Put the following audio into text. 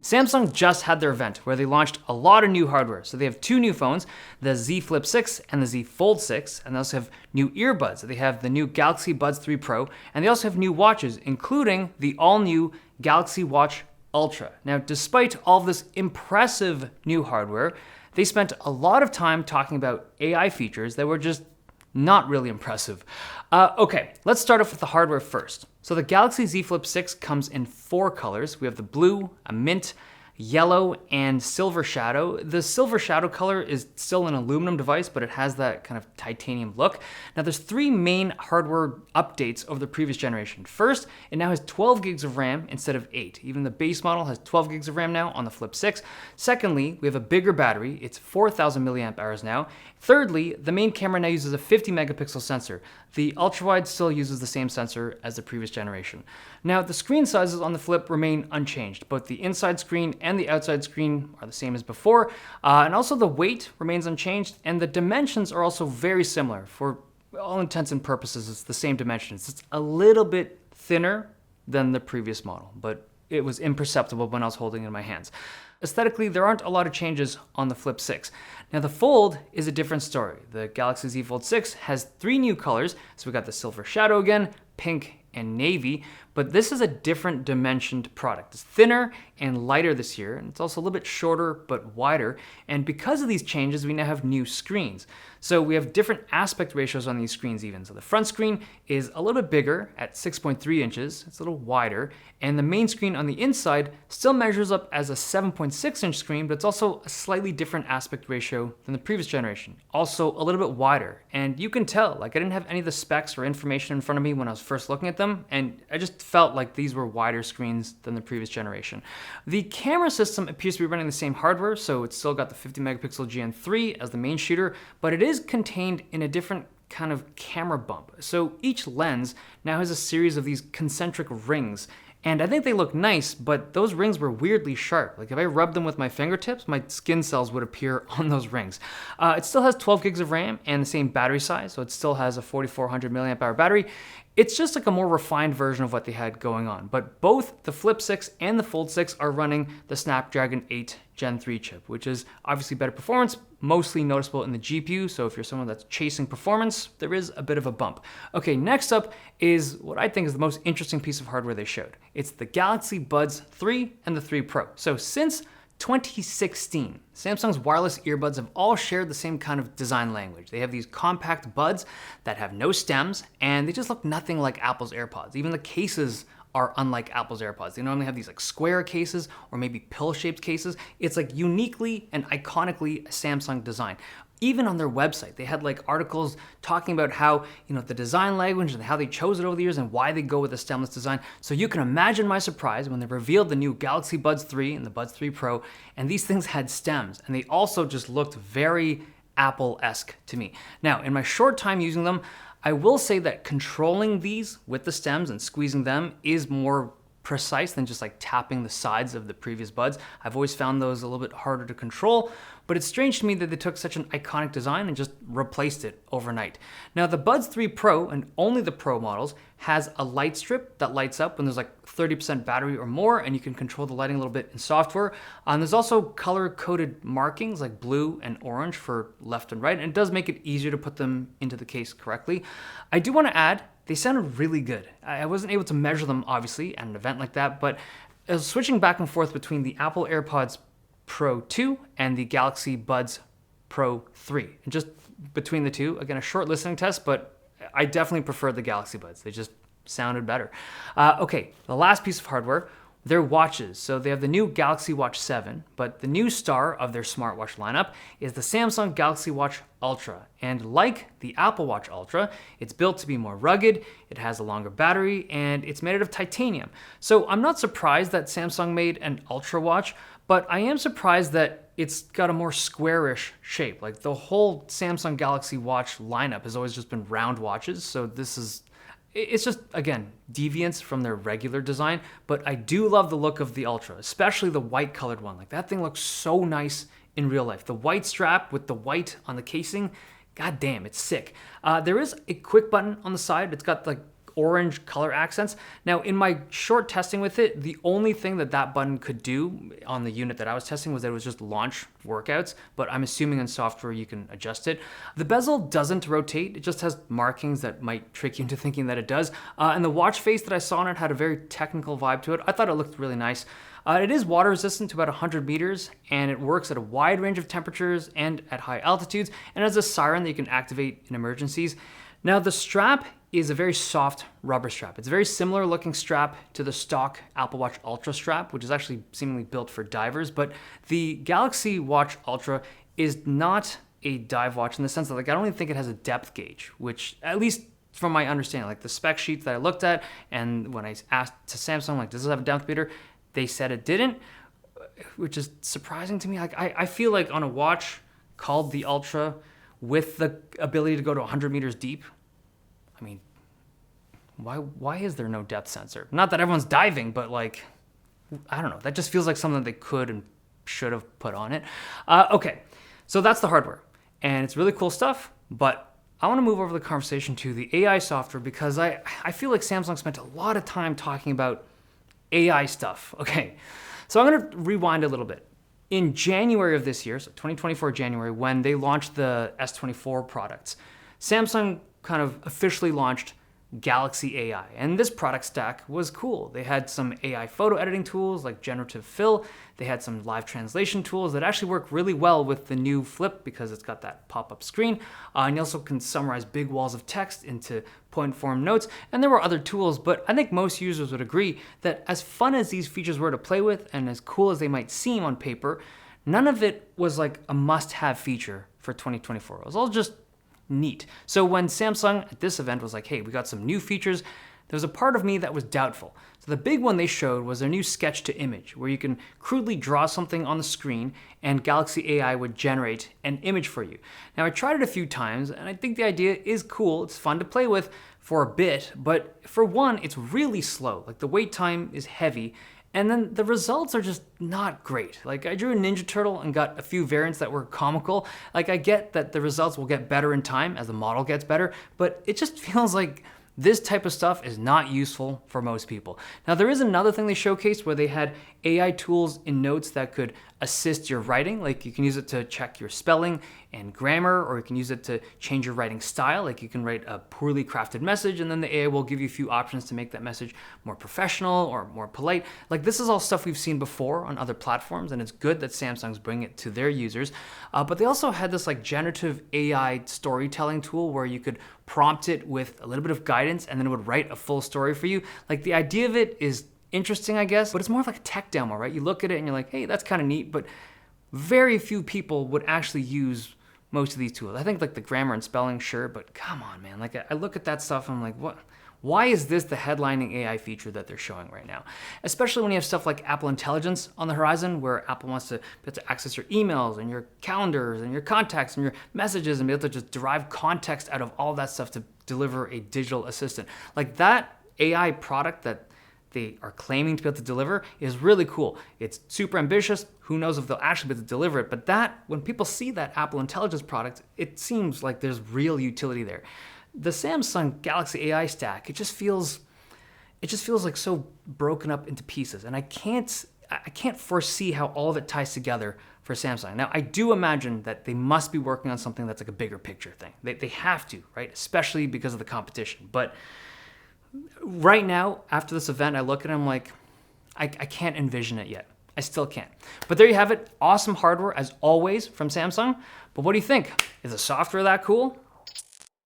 Samsung just had their event where they launched a lot of new hardware. So they have two new phones, the Z Flip 6 and the Z Fold 6, and they also have new earbuds. They have the new Galaxy Buds 3 Pro, and they also have new watches, including the all-new Galaxy Watch Ultra. Now, despite all of this impressive new hardware, they spent a lot of time talking about AI features that were just not really impressive. Okay, let's start off with the hardware first. So the Galaxy Z Flip 6 comes in 4 colors. We have the blue, a mint, yellow, and silver shadow. The silver shadow color is still an aluminum device, but it has that kind of titanium look. Now there's 3 main hardware updates over the previous generation. First, it now has 12 gigs of RAM instead of 8. Even the base model has 12 gigs of RAM now on the Flip 6. Secondly, we have a bigger battery. It's 4,000 milliamp hours now. Thirdly, the main camera now uses a 50 megapixel sensor. The ultrawide still uses the same sensor as the previous generation. Now, the screen sizes on the Flip remain unchanged. Both the inside screen and the outside screen are the same as before. And also the weight remains unchanged, and the dimensions are also very similar. For all intents and purposes, it's the same dimensions. It's a little bit thinner than the previous model, but it was imperceptible when I was holding it in my hands. Aesthetically, there aren't a lot of changes on the Flip 6. Now the Fold is a different story. The Galaxy Z Fold 6 has 3 new colors. So we got the silver shadow again, pink, and navy, but this is a different dimensioned product. It's thinner and lighter this year, and it's also a little bit shorter but wider. And because of these changes, we now have new screens. So we have different aspect ratios on these screens even. So the front screen is a little bit bigger at 6.3 inches. It's a little wider. And the main screen on the inside still measures up as a 7.6 inch screen, but it's also a slightly different aspect ratio than the previous generation. Also a little bit wider. And you can tell, like I didn't have any of the specs or information in front of me when I was first looking at them, and I just felt like these were wider screens than the previous generation. The camera system appears to be running the same hardware, so it's still got the 50 megapixel GN3 as the main shooter, but it is contained in a different kind of camera bump. So each lens now has a series of these concentric rings, and I think they look nice, but those rings were weirdly sharp. Like if I rubbed them with my fingertips, my skin cells would appear on those rings. It still has 12 gigs of RAM and the same battery size, so it still has a 4,400 milliamp hour battery. It's just like a more refined version of what they had going on. But both the Flip 6 and the Fold 6 are running the Snapdragon 8 Gen 3 chip, which is obviously better performance, mostly noticeable in the GPU. So if you're someone that's chasing performance, there is a bit of a bump. Okay, next up is what I think is the most interesting piece of hardware they showed. It's the Galaxy Buds 3 and the 3 Pro. So since 2016, Samsung's wireless earbuds have all shared the same kind of design language. They have these compact buds that have no stems, and they just look nothing like Apple's AirPods. Even the cases are unlike Apple's AirPods. They normally have these like square cases or maybe pill-shaped cases. It's like uniquely and iconically a Samsung design. Even on their website, they had like articles talking about how, the design language and how they chose it over the years and why they go with the stemless design. So you can imagine my surprise when they revealed the new Galaxy Buds 3 and the Buds 3 Pro, and these things had stems, and they also just looked very Apple-esque to me. Now, in my short time using them, I will say that controlling these with the stems and squeezing them is more precise than just like tapping the sides of the previous buds. I've always found those a little bit harder to control, but it's strange to me that they took such an iconic design and just replaced it overnight. Now the Buds 3 Pro, and only the Pro models, has a light strip that lights up when there's like 30% battery or more, and you can control the lighting a little bit in software. There's also color-coded markings like blue and orange for left and right, and it does make it easier to put them into the case correctly. I do want to add, they sounded really good. I wasn't able to measure them, obviously, at an event like that, but I was switching back and forth between the Apple AirPods Pro 2 and the Galaxy Buds Pro 3. And just between the two, again, a short listening test, but I definitely prefer the Galaxy Buds. They just sounded better. Okay, the last piece of hardware, their watches. So they have the new Galaxy Watch 7, but the new star of their smartwatch lineup is the Samsung Galaxy Watch Ultra. And like the Apple Watch Ultra, it's built to be more rugged, it has a longer battery, and it's made out of titanium. So I'm not surprised that Samsung made an Ultra watch, but I am surprised that it's got a more squarish shape. Like the whole Samsung Galaxy Watch lineup has always just been round watches, so it's just, again, deviance from their regular design, but I do love the look of the Ultra, especially the white colored one. Like that thing looks so nice in real life. The white strap with the white on the casing, god damn, it's sick. There is a quick button on the side. It's got like orange color accents. Now, in my short testing with it, the only thing that that button could do on the unit that I was testing was that it was just launch workouts, but I'm assuming in software you can adjust it. The bezel doesn't rotate. It just has markings that might trick you into thinking that it does. And the watch face that I saw on it had a very technical vibe to it. I thought it looked really nice. It is water resistant to about 100 meters, and it works at a wide range of temperatures and at high altitudes, and has a siren that you can activate in emergencies. Now, the strap is a very soft rubber strap. It's a very similar looking strap to the stock Apple Watch Ultra strap, which is actually seemingly built for divers, but the Galaxy Watch Ultra is not a dive watch in the sense that I don't even think it has a depth gauge, which at least from my understanding, the spec sheets that I looked at, and when I asked to Samsung, does this have a depth meter? They said it didn't, which is surprising to me. I feel like on a watch called the Ultra with the ability to go to 100 meters deep, I mean, why is there no depth sensor? Not that everyone's diving, but I don't know. That just feels like something they could and should have put on it. Okay, so that's the hardware, and it's really cool stuff, but I want to move over the conversation to the AI software because I feel like Samsung spent a lot of time talking about AI stuff. Okay, so I'm going to rewind a little bit. In January of this year, so 2024 January, when they launched the S24 products, Samsung kind of officially launched Galaxy AI. And this product stack was cool. They had some AI photo editing tools like Generative Fill. They had some live translation tools that actually work really well with the new Flip because it's got that pop-up screen. And you also can summarize big walls of text into point-form notes. And there were other tools, but I think most users would agree that as fun as these features were to play with and as cool as they might seem on paper, none of it was like a must-have feature for 2024. It was all just neat. So when Samsung at this event was like, hey, we got some new features, there was a part of me that was doubtful. So the big one they showed was their new sketch to image, where you can crudely draw something on the screen and Galaxy AI would generate an image for you. Now, I tried it a few times and I think the idea is cool. It's fun to play with for a bit, but for one, it's really slow. The wait time is heavy. And then the results are just not great. I drew a Ninja Turtle and got a few variants that were comical. I get that the results will get better in time as the model gets better, but it just feels like this type of stuff is not useful for most people. Now, there is another thing they showcased where they had AI tools in Notes that could assist your writing. You can use it to check your spelling and grammar, or you can use it to change your writing style. You can write a poorly crafted message, and then the AI will give you a few options to make that message more professional or more polite. This is all stuff we've seen before on other platforms, and it's good that Samsung's bringing it to their users. But they also had this generative AI storytelling tool where you could prompt it with a little bit of guidance, and then it would write a full story for you. The idea of it is interesting, I guess, but it's more of a tech demo, right? You look at it and you're like, hey, that's kind of neat, but very few people would actually use most of these tools. I think the grammar and spelling, sure, but come on, man. I look at that stuff and I'm like, what? Why is this the headlining AI feature that they're showing right now? Especially when you have stuff like Apple Intelligence on the horizon, where Apple wants to be able to access your emails and your calendars and your contacts and your messages and be able to just derive context out of all that stuff to deliver a digital assistant. That AI product that they are claiming to be able to deliver is really cool. It's super ambitious. Who knows if they'll actually be able to deliver it? But when people see that Apple Intelligence product, it seems like there's real utility there. The Samsung Galaxy AI stack, it just feels like so broken up into pieces, and I can't foresee how all of it ties together for Samsung. Now, I do imagine that they must be working on something that's a bigger picture thing. They have to, right? Especially because of the competition. But right now, after this event, I look at it and I'm like, I can't envision it yet. I still can't. But there you have it. Awesome hardware, as always, from Samsung. But what do you think? Is the software that cool?